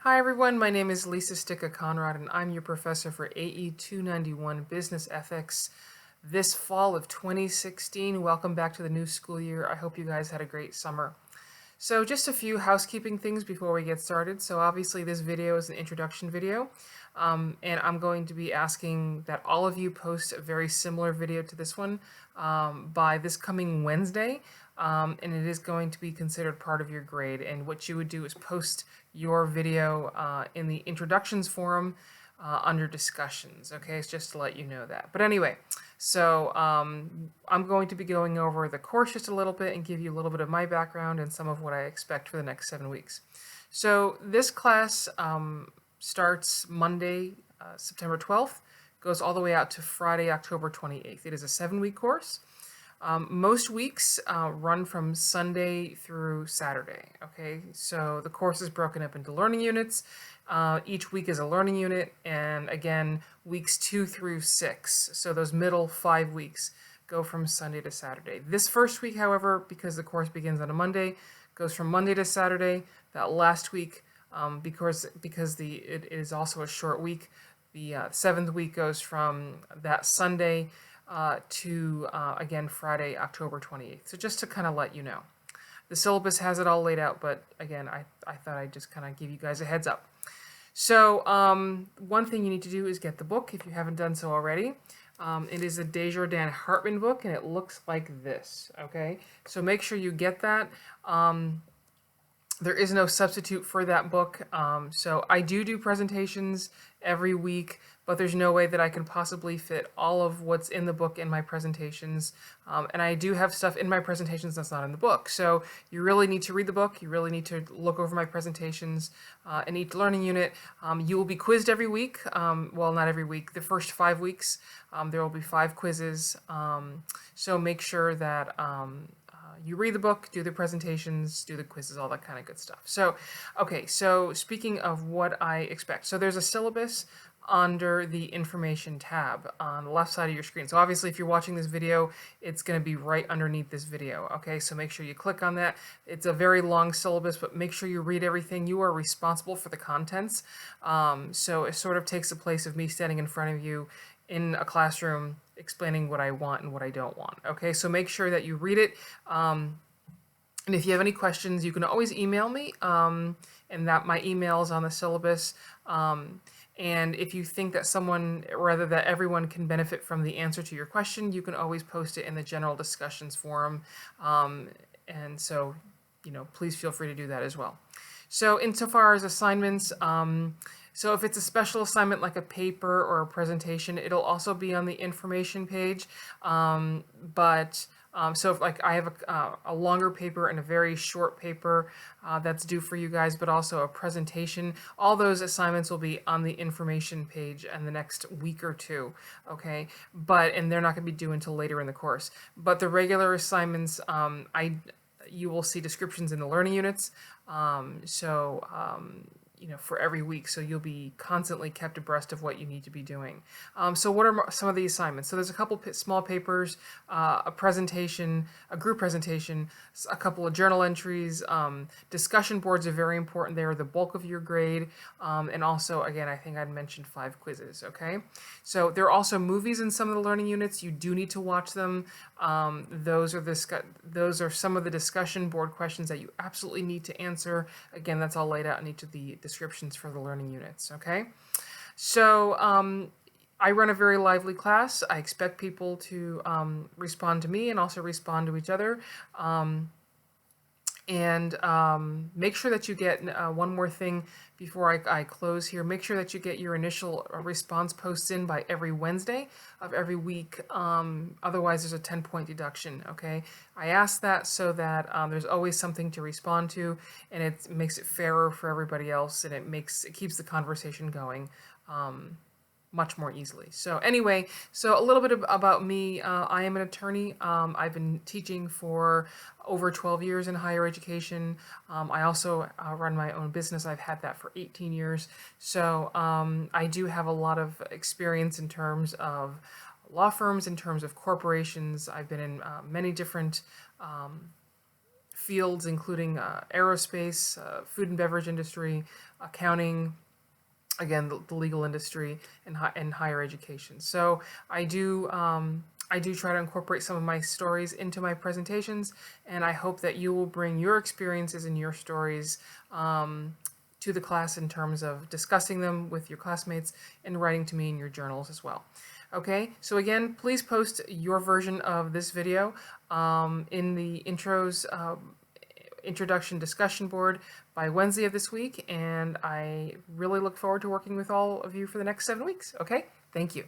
Hi everyone, my name is Lisa Sticka-Conrad and I'm your professor for AE 291 Business Ethics this fall of 2016. Welcome back to the new school year. I hope you guys had a great summer. So just a few housekeeping things before we get started. So obviously this video is an introduction video, and I'm going to be asking that all of you post a very similar video to this one by this coming Wednesday, and it is going to be considered part of your grade. And what you would do is post your video in the introductions forum under discussions. Okay, it's just to let you know that. But anyway, so I'm going to be going over the course just a little bit and give you a little bit of my background and some of what I expect for the next 7 weeks. So this class starts Monday, September 12th, goes all the way out to Friday, October 28th. It is a 7-week course. Most weeks run from Sunday through Saturday, okay? So the course is broken up into learning units. Each week is a learning unit, and again, weeks 2 through 6, so those middle 5 weeks, go from Sunday to Saturday. This first week, however, because the course begins on a Monday, goes from Monday to Saturday. That last week, because it is also a short week, the 7th week goes from that Sunday to, again, Friday, October 28th. So just to kind of let you know. The syllabus has it all laid out, but again, I thought I'd just kind of give you guys a heads up. So one thing you need to do is get the book if you haven't done so already. It is a Desjardins Hartmann book, and it looks like this, okay? So make sure you get that. There is no substitute for that book. So I do presentations every week, but there's no way that I can possibly fit all of what's in the book in my presentations. And I do have stuff in my presentations that's not in the book. So you really need to read the book. You really need to look over my presentations in each learning unit. You will be quizzed every week. Well, not every week. The first 5 weeks, there will be 5 quizzes. So make sure that you read the book, do the presentations, do the quizzes, all that kind of good stuff. So, okay, so speaking of what I expect. So there's a syllabus under the information tab on the left side of your screen. So obviously if you're watching this video, it's going to be right underneath this video. Okay, so make sure you click on that. It's a very long syllabus, but make sure you read everything. You are responsible for the contents. So it sort of takes the place of me standing in front of you in a classroom explaining what I want and what I don't want. Okay, so make sure that you read it. And if you have any questions, you can always email me, and that my email is on the syllabus. And if you think that that everyone can benefit from the answer to your question, you can always post it in the general discussions forum. And so, please feel free to do that as well. So insofar as assignments, so if it's a special assignment like a paper or a presentation, it'll also be on the information page. So if I have a longer paper and a very short paper that's due for you guys, but also a presentation, all those assignments will be on the information page in the next week or two, okay? And they're not going to be due until later in the course. But the regular assignments, you will see descriptions in the learning units. For every week, so you'll be constantly kept abreast of what you need to be doing. So what are some of the assignments? So there's a couple small papers, a presentation, a group presentation, a couple of journal entries. Discussion boards are very important. They are the bulk of your grade. And also, again, I think I'd mentioned 5 quizzes, okay? So there are also movies in some of the learning units. You do need to watch them. Those are some of the discussion board questions that you absolutely need to answer. Again, that's all laid out in each of the descriptions for the learning units, okay? So I run a very lively class. I expect people to respond to me and also respond to each other. Make sure that you get one more thing before I close here. Make sure that you get your initial response posts in by every Wednesday of every week. Otherwise, there's a 10-point deduction, okay? I ask that so that there's always something to respond to, and it makes it fairer for everybody else, and it keeps the conversation going much more easily. So anyway, so a little bit about me. I am an attorney. I've been teaching for over 12 years in higher education. I also run my own business. I've had that for 18 years. So I do have a lot of experience in terms of law firms, in terms of corporations. I've been in many different fields, including aerospace, food and beverage industry, accounting, again, the legal industry, and higher education. So I do try to incorporate some of my stories into my presentations, and I hope that you will bring your experiences and your stories to the class in terms of discussing them with your classmates and writing to me in your journals as well. Okay, so again, please post your version of this video in the introduction discussion board by Wednesday of this week, and I really look forward to working with all of you for the next 7 weeks. Okay, thank you.